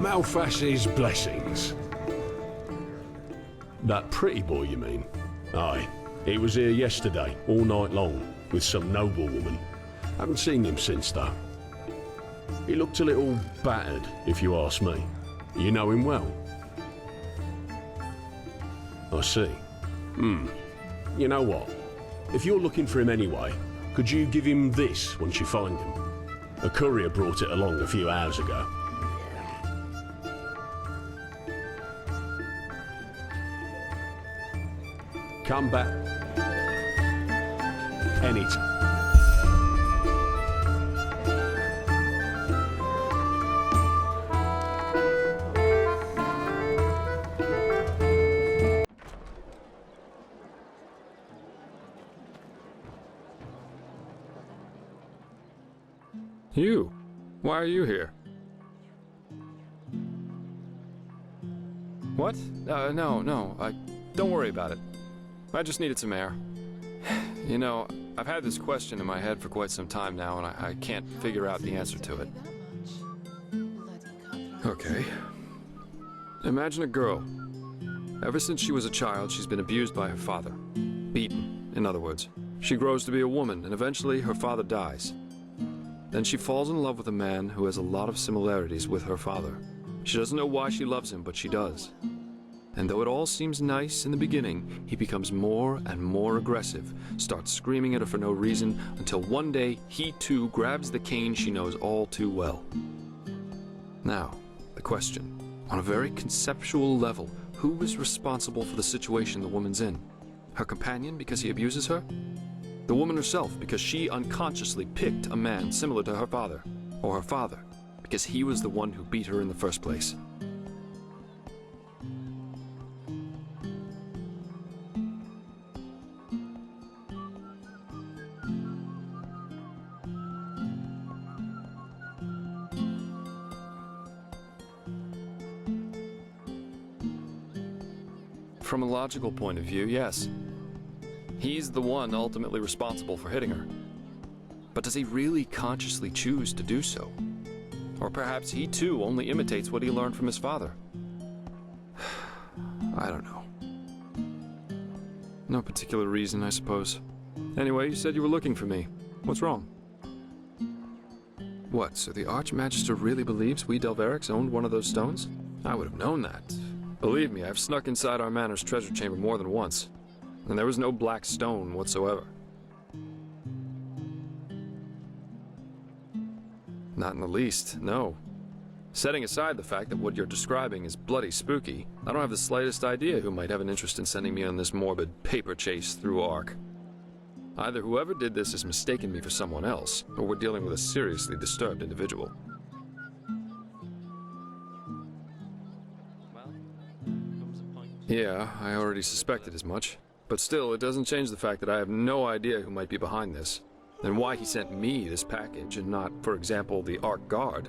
Malphas's blessings. That pretty boy, you mean? Aye. He was here yesterday, all night long, with some noblewoman. Haven't seen him since, though. He looked a little battered, if you ask me. You know him well? I see. You know what? If you're looking for him anyway, could you give him this once you find him? A courier brought it along a few hours ago. Come back. Anytime. You? Why are you here? What? No. Don't worry about it. I just needed some air. You know, I've had this question in my head for quite some time now, and I can't figure out the answer to it. Okay. Imagine a girl. Ever since she was a child, she's been abused by her father. Beaten, in other words. She grows to be a woman, and eventually her father dies. Then she falls in love with a man who has a lot of similarities with her father. She doesn't know why she loves him, but she does. And though it all seems nice in the beginning, he becomes more and more aggressive, starts screaming at her for no reason, until one day he too grabs the cane she knows all too well. Now, the question. On a very conceptual level, who is responsible for the situation the woman's in? Her companion because he abuses her? The woman herself because she unconsciously picked a man similar to her father? Or her father because he was the one who beat her in the first place? From a logical point of view, yes. He's the one ultimately responsible for hitting her. But does he really consciously choose to do so? Or perhaps he too only imitates what he learned from his father? I don't know. No particular reason, I suppose. Anyway, you said you were looking for me. What's wrong? What, so the Archmagister really believes we Delverics owned one of those stones? I would have known that. Believe me, I've snuck inside our manor's treasure chamber more than once. And there was no black stone whatsoever. Not in the least, no. Setting aside the fact that what you're describing is bloody spooky, I don't have the slightest idea who might have an interest in sending me on this morbid paper chase through Ark. Either whoever did this has mistaken me for someone else, or we're dealing with a seriously disturbed individual. Yeah, I already suspected as much. But still, it doesn't change the fact that I have no idea who might be behind this, and why he sent me this package and not, for example, the Ark Guard.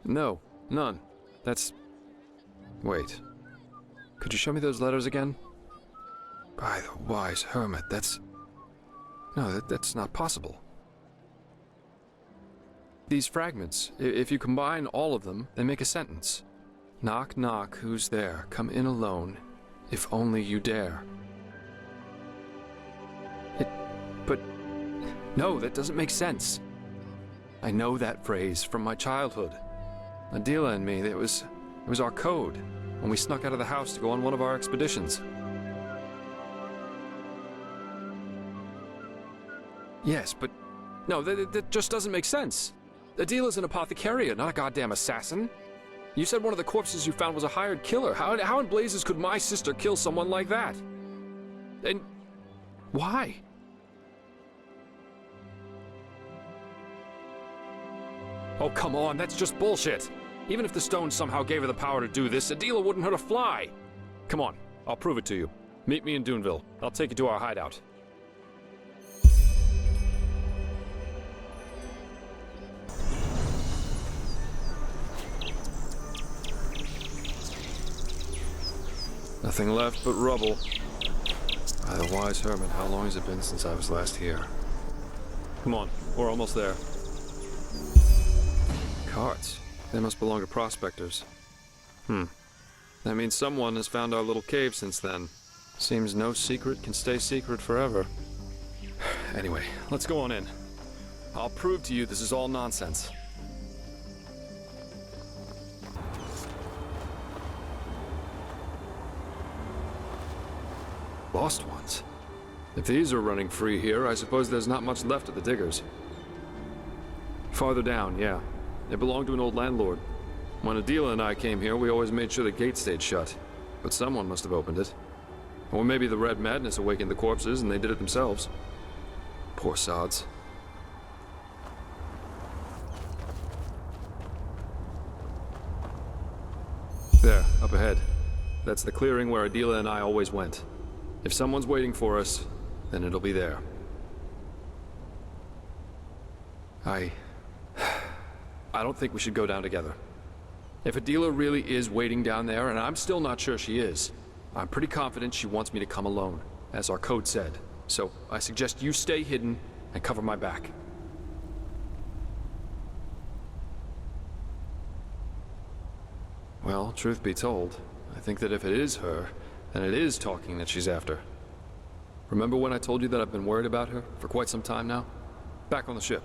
No, none. That's... Wait. Could you show me those letters again? By the wise hermit, that's... No, that's not possible. These fragments, if you combine all of them, they make a sentence. Knock, knock, who's there? Come in alone, if only you dare. But... No, that doesn't make sense. I know that phrase from my childhood. Adila and me, it was our code, when we snuck out of the house to go on one of our expeditions. Yes, but... No, that just doesn't make sense. Adila's an apothecarian, not a goddamn assassin. You said one of the corpses you found was a hired killer. How in blazes could my sister kill someone like that? And... why? Oh, come on, that's just bullshit. Even if the stone somehow gave her the power to do this, Adila wouldn't hurt a fly. Come on, I'll prove it to you. Meet me in Duneville. I'll take you to our hideout. Nothing left but rubble. By the wise hermit, how long has it been since I was last here? Come on, we're almost there. Carts. They must belong to prospectors. That means someone has found our little cave since then. Seems no secret can stay secret forever. Anyway, let's go on in. I'll prove to you this is all nonsense. Lost ones? If these are running free here, I suppose there's not much left of the diggers. Farther down, yeah. They belong to an old landlord. When Adila and I came here, we always made sure the gate stayed shut. But someone must have opened it. Or maybe the Red Madness awakened the corpses and they did it themselves. Poor sods. There, up ahead. That's the clearing where Adila and I always went. If someone's waiting for us, then it'll be there. I don't think we should go down together. If Adila really is waiting down there, and I'm still not sure she is, I'm pretty confident she wants me to come alone, as our code said. So I suggest you stay hidden and cover my back. Well, truth be told, I think that if it is her, then it is talking that she's after. Remember when I told you that I've been worried about her for quite some time now? Back on the ship.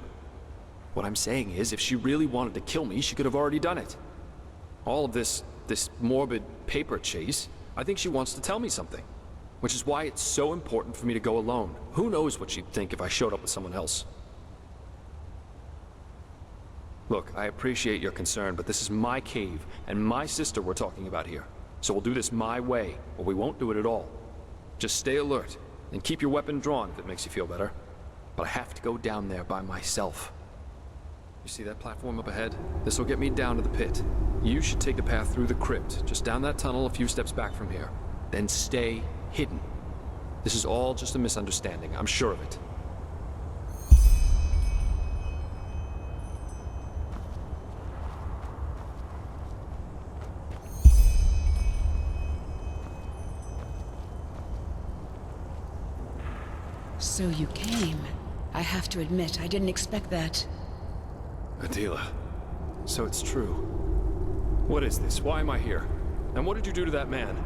What I'm saying is, if she really wanted to kill me, she could have already done it. All of this morbid paper chase, I think she wants to tell me something. Which is why it's so important for me to go alone. Who knows what she'd think if I showed up with someone else. Look, I appreciate your concern, but this is my cave, and my sister we're talking about here. So we'll do this my way, or we won't do it at all. Just stay alert, and keep your weapon drawn if it makes you feel better. But I have to go down there by myself. You see that platform up ahead? This will get me down to the pit. You should take the path through the crypt, just down that tunnel a few steps back from here. Then stay hidden. This is all just a misunderstanding, I'm sure of it. So you came. I have to admit, I didn't expect that. Adila, so it's true. What is this? Why am I here? And what did you do to that man?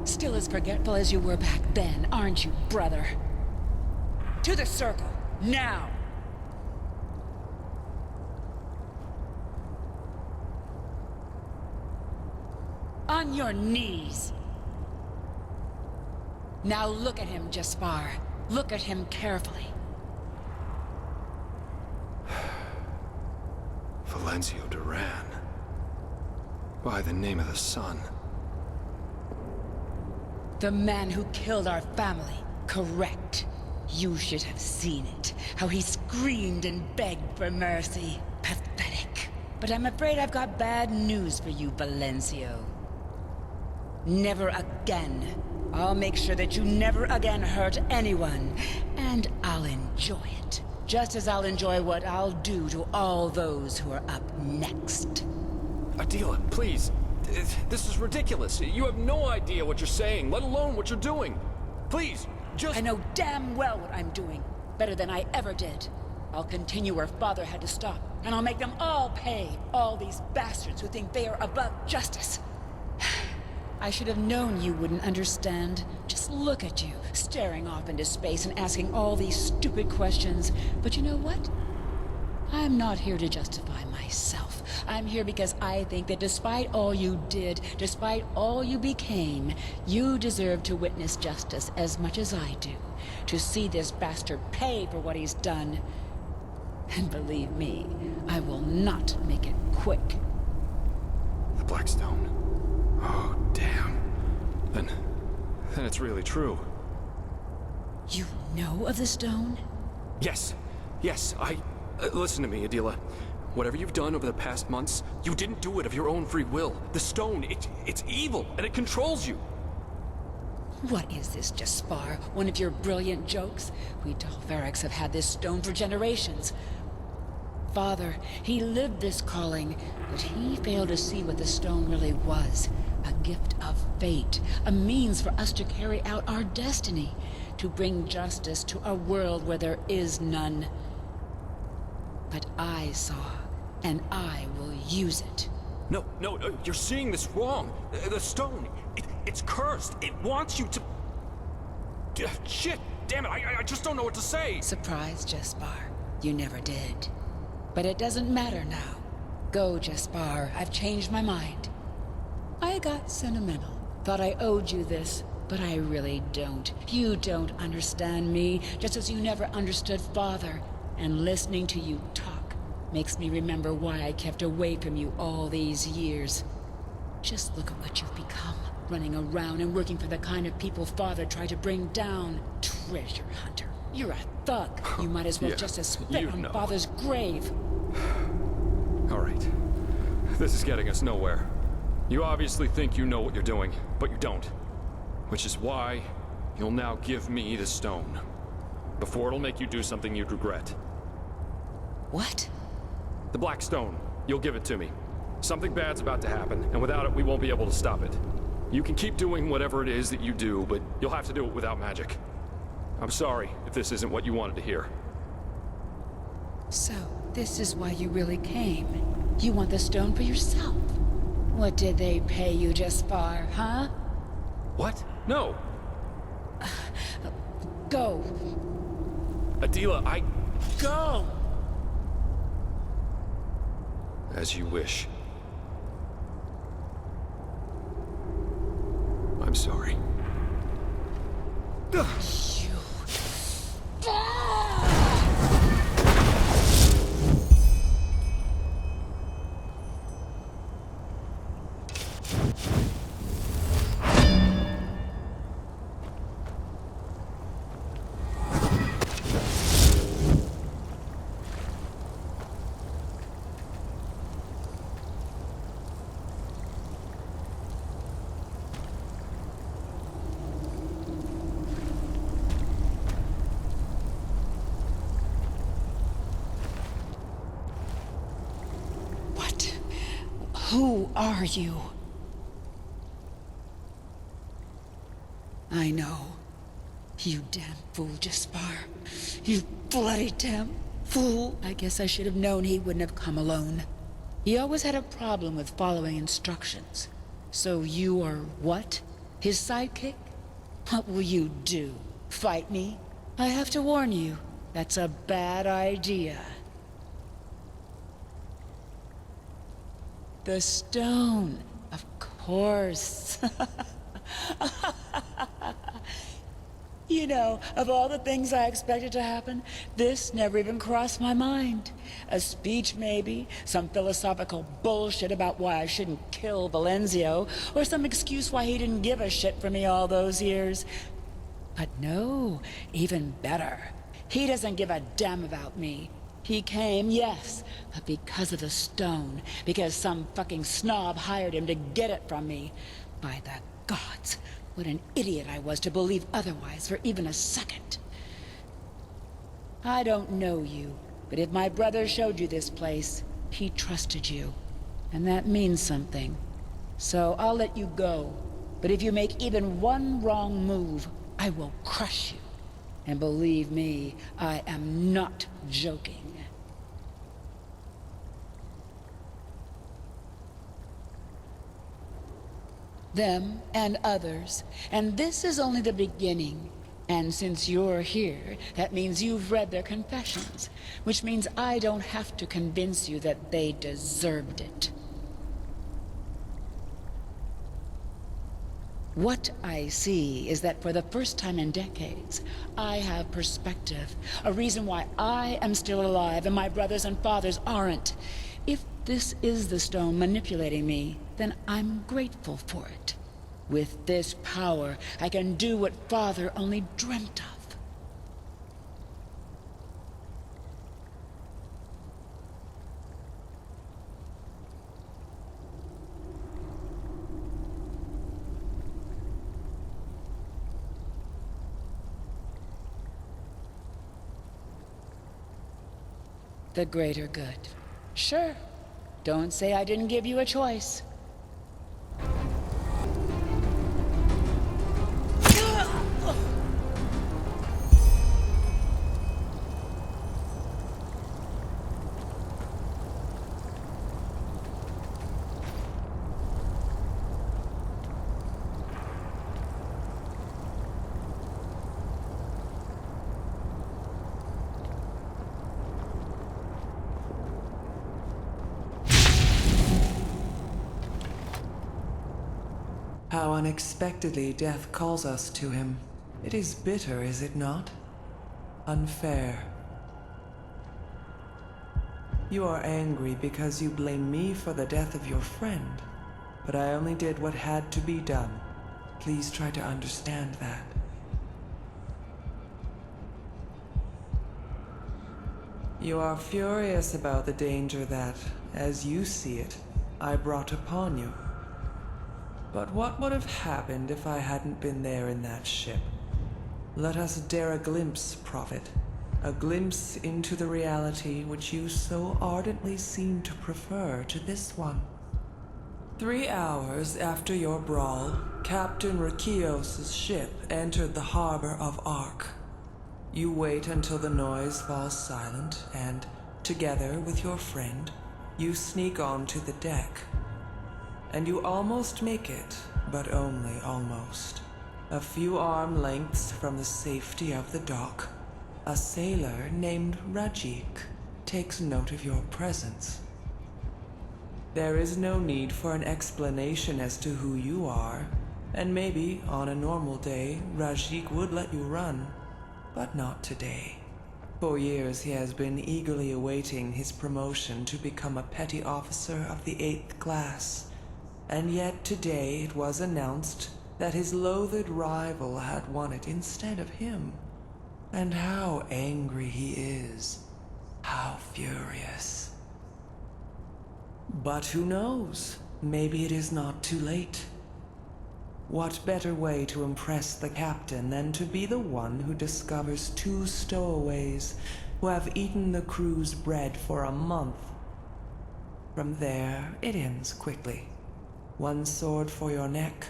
Still as forgetful as you were back then, aren't you, brother? To the circle, now! On your knees! Now look at him, Jaspar. Look at him carefully. Valencio Duran. By the name of the sun. The man who killed our family. Correct. You should have seen it. How he screamed and begged for mercy. Pathetic. But I'm afraid I've got bad news for you, Valencio. Never again. I'll make sure that you never again hurt anyone. And I'll enjoy it. Just as I'll enjoy what I'll do to all those who are up next. Adila, please. This is ridiculous. You have no idea what you're saying, let alone what you're doing. Please, just... I know damn well what I'm doing. Better than I ever did. I'll continue where Father had to stop. And I'll make them all pay. All these bastards who think they are above justice. I should have known you wouldn't understand. Just look at you, staring off into space and asking all these stupid questions. But you know what? I'm not here to justify myself. I'm here because I think that despite all you did, despite all you became, you deserve to witness justice as much as I do. To see this bastard pay for what he's done. And believe me, I will not make it quick. The Blackstone. Oh, damn. Then it's really true. You know of the stone? Yes. Listen to me, Adila. Whatever you've done over the past months, you didn't do it of your own free will. The stone, it's evil, and it controls you. What is this, Jaspar? One of your brilliant jokes? We Dalverics have had this stone for generations. Father, he lived this calling, but he failed to see what the stone really was. A gift of fate, a means for us to carry out our destiny, to bring justice to a world where there is none. But I saw and I will use it. No, you're seeing this wrong. The stone, it's cursed. It wants you to... Shit, damn it, I just don't know what to say. Surprise, Jespar. You never did. But it doesn't matter now. Go, Jaspar. I've changed my mind. I got sentimental. Thought I owed you this, but I really don't. You don't understand me, just as you never understood Father. And listening to you talk makes me remember why I kept away from you all these years. Just look at what you've become. Running around and working for the kind of people Father tried to bring down. Treasure hunter. You're a thug. You might as well Yeah, just as spit on know. Father's grave. All right. This is getting us nowhere. You obviously think you know what you're doing, but you don't. Which is why you'll now give me the stone. Before it'll make you do something you'd regret. What? The black stone. You'll give it to me. Something bad's about to happen, and without it, we won't be able to stop it. You can keep doing whatever it is that you do, but you'll have to do it without magic. I'm sorry if this isn't what you wanted to hear. So, this is why you really came. You want the stone for yourself. What did they pay you, Jaspar, huh? What? No! Go. Adila, I... Go! As you wish. I'm sorry. You... Who are you? I know. You damn fool, Jaspar. You bloody damn fool. I guess I should have known he wouldn't have come alone. He always had a problem with following instructions. So you are what? His sidekick? What will you do? Fight me? I have to warn you, that's a bad idea. The stone, of course. You know, of all the things I expected to happen, this never even crossed my mind. A speech, maybe, some philosophical bullshit about why I shouldn't kill Valenzio, or some excuse why he didn't give a shit for me all those years. But no, even better. He doesn't give a damn about me. He came, yes, but because of the stone. Because some fucking snob hired him to get it from me. By the gods, what an idiot I was to believe otherwise for even a second. I don't know you, but if my brother showed you this place, he trusted you. And that means something. So I'll let you go. But if you make even one wrong move, I will crush you. And believe me, I am not joking. Them and others, and this is only the beginning. And since you're here, that means you've read their confessions, which means I don't have to convince you that they deserved it. What I see is that for the first time in decades, I have perspective, a reason why I am still alive and my brothers and fathers aren't. If this is the stone manipulating me, then I'm grateful for it. With this power, I can do what Father only dreamt of. The greater good. Sure. Don't say I didn't give you a choice. How unexpectedly death calls us to him. It is bitter, is it not? Unfair. You are angry because you blame me for the death of your friend, but I only did what had to be done. Please try to understand that. You are furious about the danger that, as you see it, I brought upon you. But what would have happened if I hadn't been there in that ship? Let us dare a glimpse, Prophet. A glimpse into the reality which you so ardently seem to prefer to this one. 3 hours after your brawl, Captain Rikios' ship entered the harbor of Ark. You wait until the noise falls silent, and, together with your friend, you sneak onto the deck. And you almost make it, but only almost. A few arm lengths from the safety of the dock, a sailor named Rajik takes note of your presence. There is no need for an explanation as to who you are, and maybe on a normal day Rajik would let you run, but not today. For years he has been eagerly awaiting his promotion to become a petty officer of the 8th class, and yet today it was announced that his loathed rival had won it instead of him. And how angry he is. How furious. But who knows? Maybe it is not too late. What better way to impress the captain than to be the one who discovers 2 stowaways who have eaten the crew's bread for a month? From there, it ends quickly. 1 sword for your neck,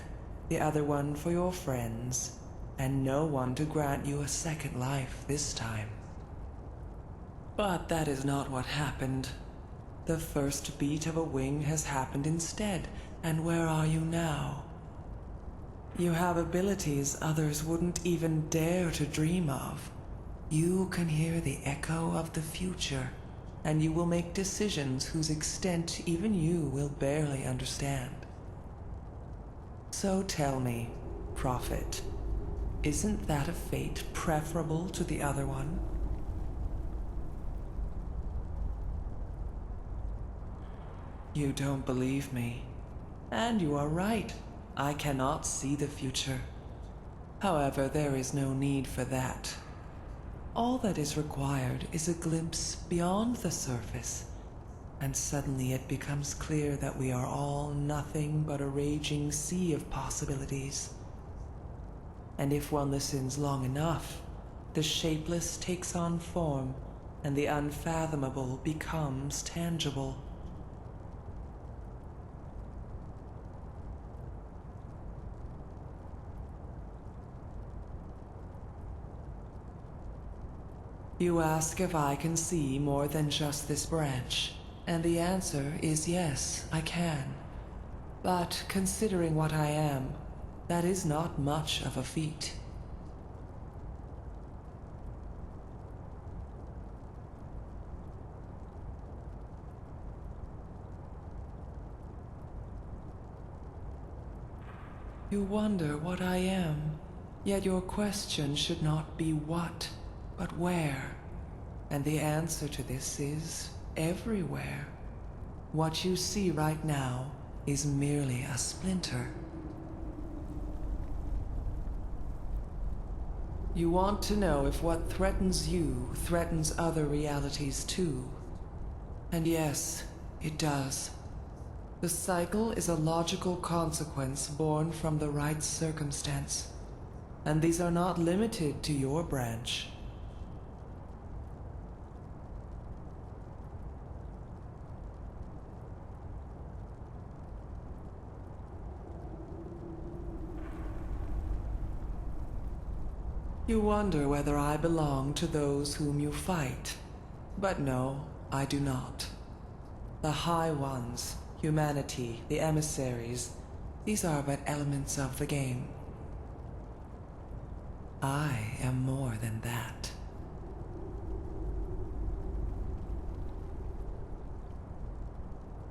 the other one for your friends, and no one to grant you a second life this time. But that is not what happened. The first beat of a wing has happened instead, and where are you now? You have abilities others wouldn't even dare to dream of. You can hear the echo of the future, and you will make decisions whose extent even you will barely understand. So tell me, Prophet, isn't that a fate preferable to the other one? You don't believe me. And you are right. I cannot see the future. However, there is no need for that. All that is required is a glimpse beyond the surface, and suddenly it becomes clear that we are all nothing but a raging sea of possibilities. And if one listens long enough, the shapeless takes on form, and the unfathomable becomes tangible. You ask if I can see more than just this branch, and the answer is yes, I can. But considering what I am, that is not much of a feat. You wonder what I am, yet your question should not be what, but where. And the answer to this is everywhere. What you see right now is merely a splinter. You want to know if what threatens you threatens other realities too. And yes, it does. The cycle is a logical consequence born from the right circumstance. And these are not limited to your branch. You wonder whether I belong to those whom you fight. But no, I do not. The High Ones, humanity, the emissaries, these are but elements of the game. I am more than that.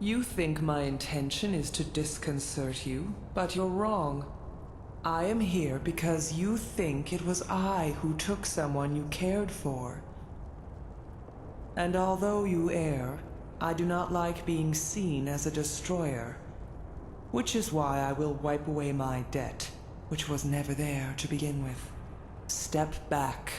You think my intention is to disconcert you, but you're wrong. I am here because you think it was I who took someone you cared for. And although you err, I do not like being seen as a destroyer. Which is why I will wipe away my debt, which was never there to begin with. Step back.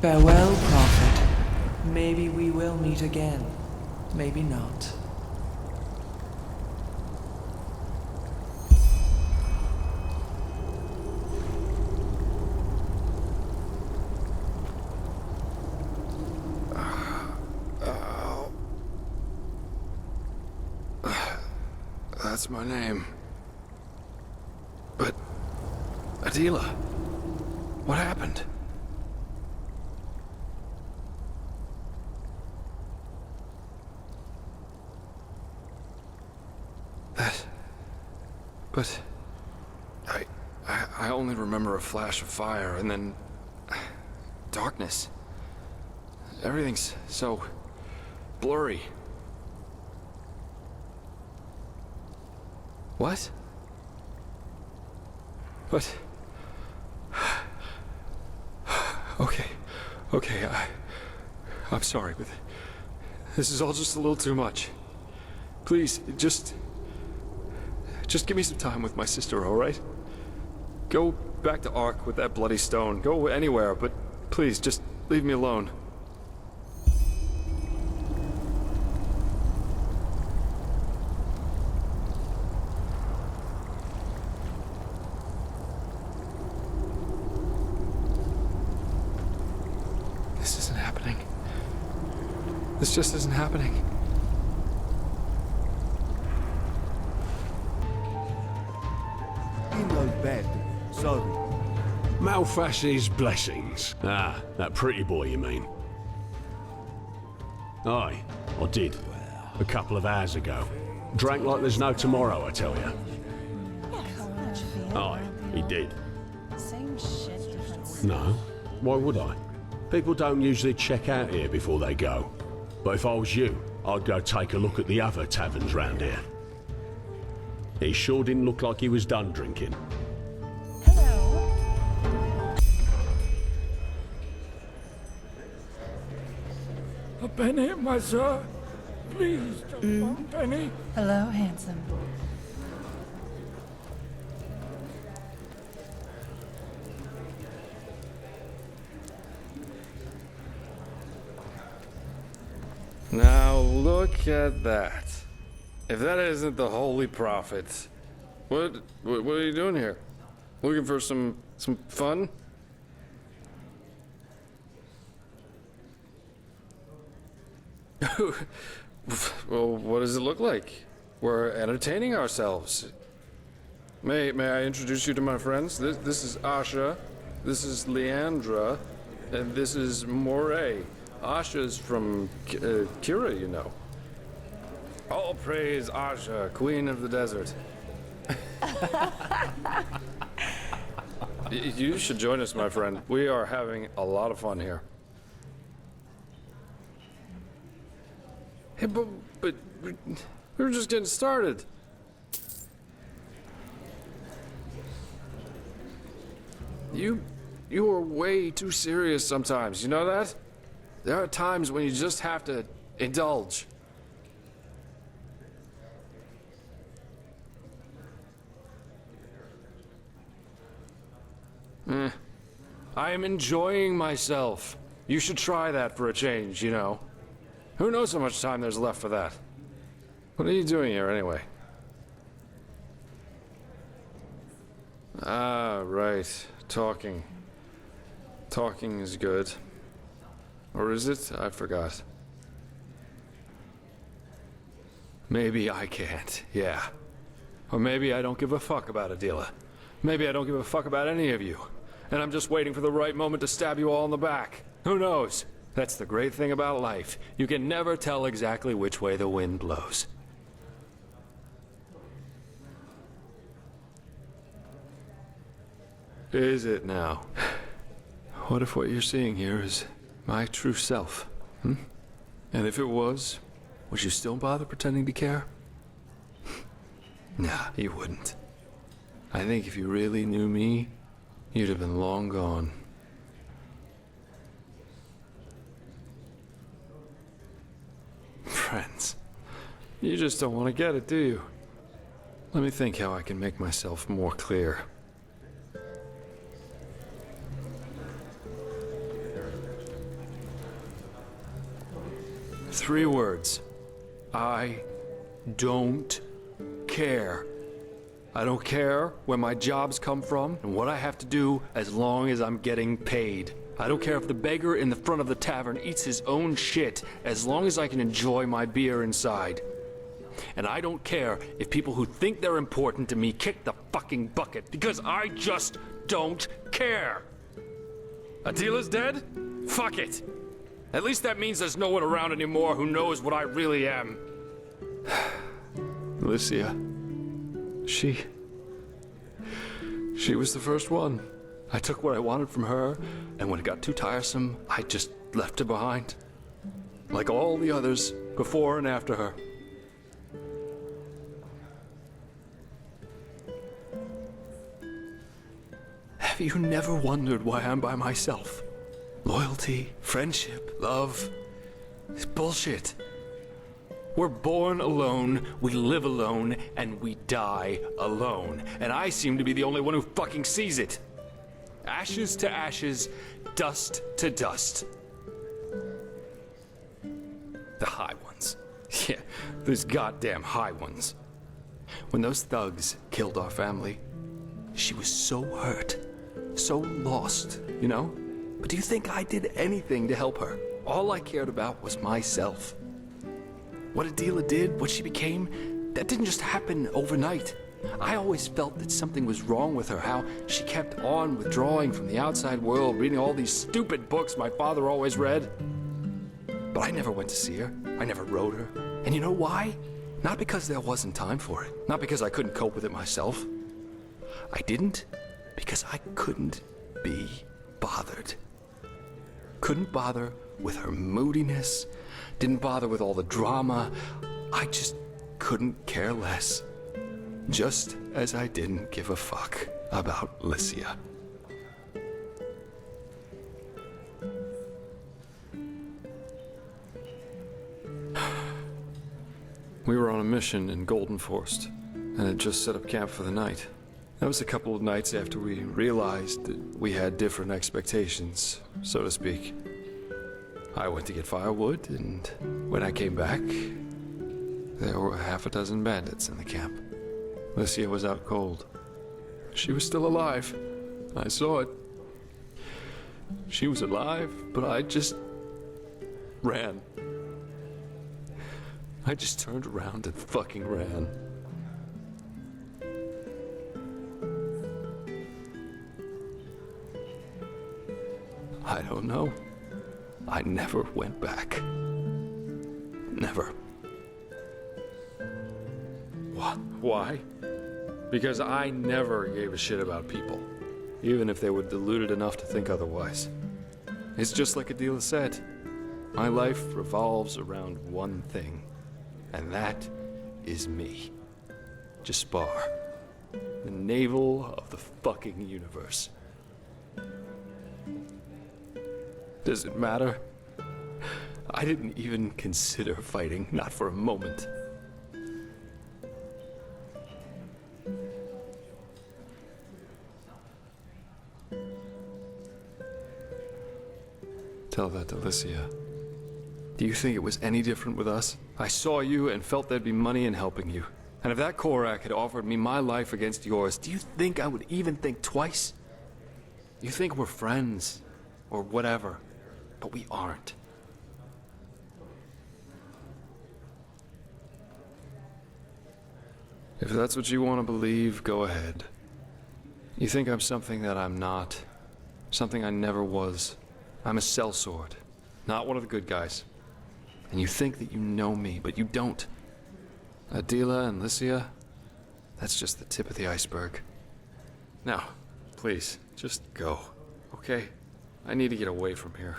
Farewell, Prophet. Maybe we will meet again. Maybe not. That's my name. But... Adila... What happened? But... I only remember a flash of fire, and then... darkness. Everything's so... blurry. What? What? Okay, I'm sorry, but this is all just a little too much. Please, just give me some time with my sister, all right? Go back to Ark with that bloody stone. Go anywhere, but please, just leave me alone. This isn't happening. This just isn't happening. In no bed. Sorry. Malfash's blessings. Ah, that pretty boy, you mean? Aye, I did. A couple of hours ago. Drank like there's no tomorrow, I tell you. Aye, he did. Same shit, different. No, why would I? People don't usually check out here before they go. But if I was you, I'd go take a look at the other taverns round here. He sure didn't look like he was done drinking. Hello. A penny, my sir? Please, just one penny. Hello, handsome. Now look at that. If that isn't the Holy Prophet, what are you doing here? Looking for some fun? Well, what does it look like? We're entertaining ourselves. May I introduce you to my friends? This is Asha, this is Leandra, and this is Moray. Asha's from Kira, you know. All praise Asha, queen of the desert. You should join us, my friend. We are having a lot of fun here. Hey, but we were just getting started. You are way too serious sometimes, you know that? There are times when you just have to indulge. I am enjoying myself. You should try that for a change, you know. Who knows how much time there's left for that? What are you doing here, anyway? Ah, right. Talking. Talking is good. Or is it? I forgot. Maybe I can't, yeah. Or maybe I don't give a fuck about Adila. Maybe I don't give a fuck about any of you. And I'm just waiting for the right moment to stab you all in the back. Who knows? That's the great thing about life. You can never tell exactly which way the wind blows. Is it now? What if what you're seeing here is my true self? Hmm? And if it was, would you still bother pretending to care? Nah, you wouldn't. I think if you really knew me, you'd have been long gone. Friends, you just don't want to get it, do you? Let me think how I can make myself more clear. 3 words. I don't care. I don't care where my jobs come from and what I have to do as long as I'm getting paid. I don't care if the beggar in the front of the tavern eats his own shit as long as I can enjoy my beer inside. And I don't care if people who think they're important to me kick the fucking bucket because I just don't care. Adila's dead? Fuck it. At least that means there's no one around anymore who knows what I really am. Alicia. She was the first one. I took what I wanted from her, and when it got too tiresome, I just left her behind. Like all the others, before and after her. Have you never wondered why I'm by myself? Loyalty, friendship, love, it's bullshit. We're born alone, we live alone, and we die alone. And I seem to be the only one who fucking sees it. Ashes to ashes, dust to dust. The high ones. Yeah, those goddamn high ones. When those thugs killed our family, she was so hurt, so lost, you know? But do you think I did anything to help her? All I cared about was myself. What Adila did, what she became, that didn't just happen overnight. I always felt that something was wrong with her, how she kept on withdrawing from the outside world, reading all these stupid books my father always read. But I never went to see her. I never wrote her. And you know why? Not because there wasn't time for it. Not because I couldn't cope with it myself. I didn't because I couldn't be bothered. Couldn't bother with her moodiness, didn't bother with all the drama. I just couldn't care less. Just as I didn't give a fuck about Alicia. We were on a mission in Golden Forest, and had just set up camp for the night. That was a couple of nights after we realized that we had different expectations, so to speak. I went to get firewood, and when I came back, there were 6 bandits in the camp. Alicia was out cold. She was still alive. I saw it. She was alive, but I just ran. I just turned around and fucking ran. I don't know. I never went back. Never. What? Why? Because I never gave a shit about people, even if they were deluded enough to think otherwise. It's just like Adila said. My life revolves around one thing, and that is me. Jaspar. The navel of the fucking universe. Does it matter? I didn't even consider fighting, not for a moment. Tell that to Alicia. Do you think it was any different with us? I saw you and felt there'd be money in helping you. And if that Korak had offered me my life against yours, do you think I would even think twice? You think we're friends, or whatever, but we aren't. If that's what you want to believe, go ahead. You think I'm something that I'm not. Something I never was. I'm a sellsword, not one of the good guys. And you think that you know me, but you don't. Adila and Lycia, that's just the tip of the iceberg. Now, please, just go, okay? I need to get away from here.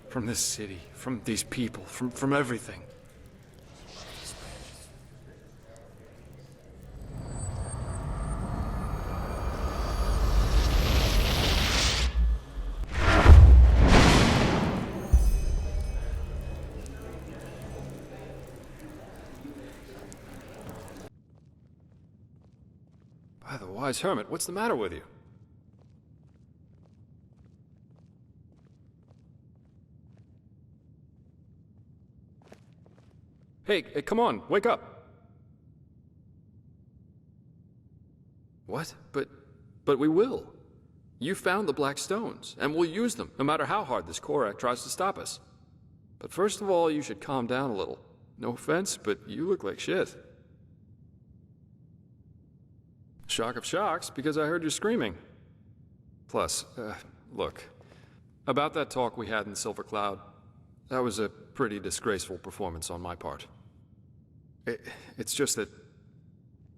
From this city, from these people, from everything. By the wise hermit, what's the matter with you? Hey, come on, wake up! What? But we will. You found the Black Stones, and we'll use them, no matter how hard this Korak tries to stop us. But first of all, you should calm down a little. No offense, but you look like shit. Shock of shocks, because I heard you screaming. Plus, look. About that talk we had in Silver Cloud, that was a pretty disgraceful performance on my part. It's just that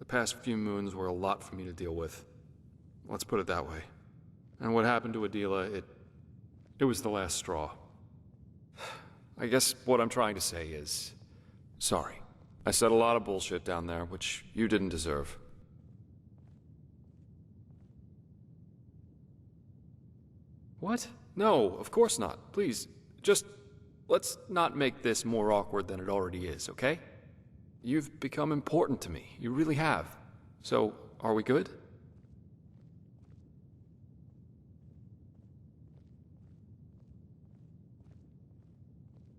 the past few moons were a lot for me to deal with. Let's put it that way. And what happened to Adila, it was the last straw. I guess what I'm trying to say is, sorry. I said a lot of bullshit down there, which you didn't deserve. What? No, of course not. Please, just let's not make this more awkward than it already is, okay? You've become important to me. You really have. So, are we good?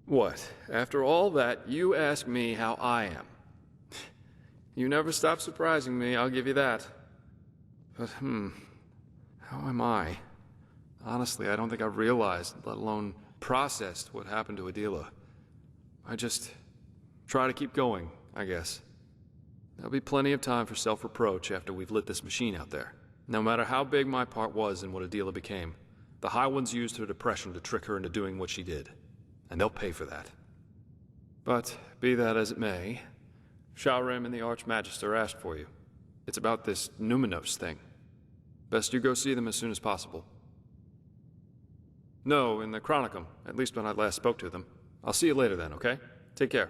What? After all that, you ask me how I am. You never stop surprising me, I'll give you that. But, how am I? Honestly, I don't think I've realized, let alone processed, what happened to Adila. I just try to keep going, I guess. There'll be plenty of time for self-reproach after we've lit this machine out there. No matter how big my part was in what Adila became, the High Ones used her depression to trick her into doing what she did. And they'll pay for that. But, be that as it may, Shalrim and the Archmagister asked for you. It's about this Numinos thing. Best you go see them as soon as possible. No, in the Chronicum, at least when I last spoke to them. I'll see you later then, okay? Take care.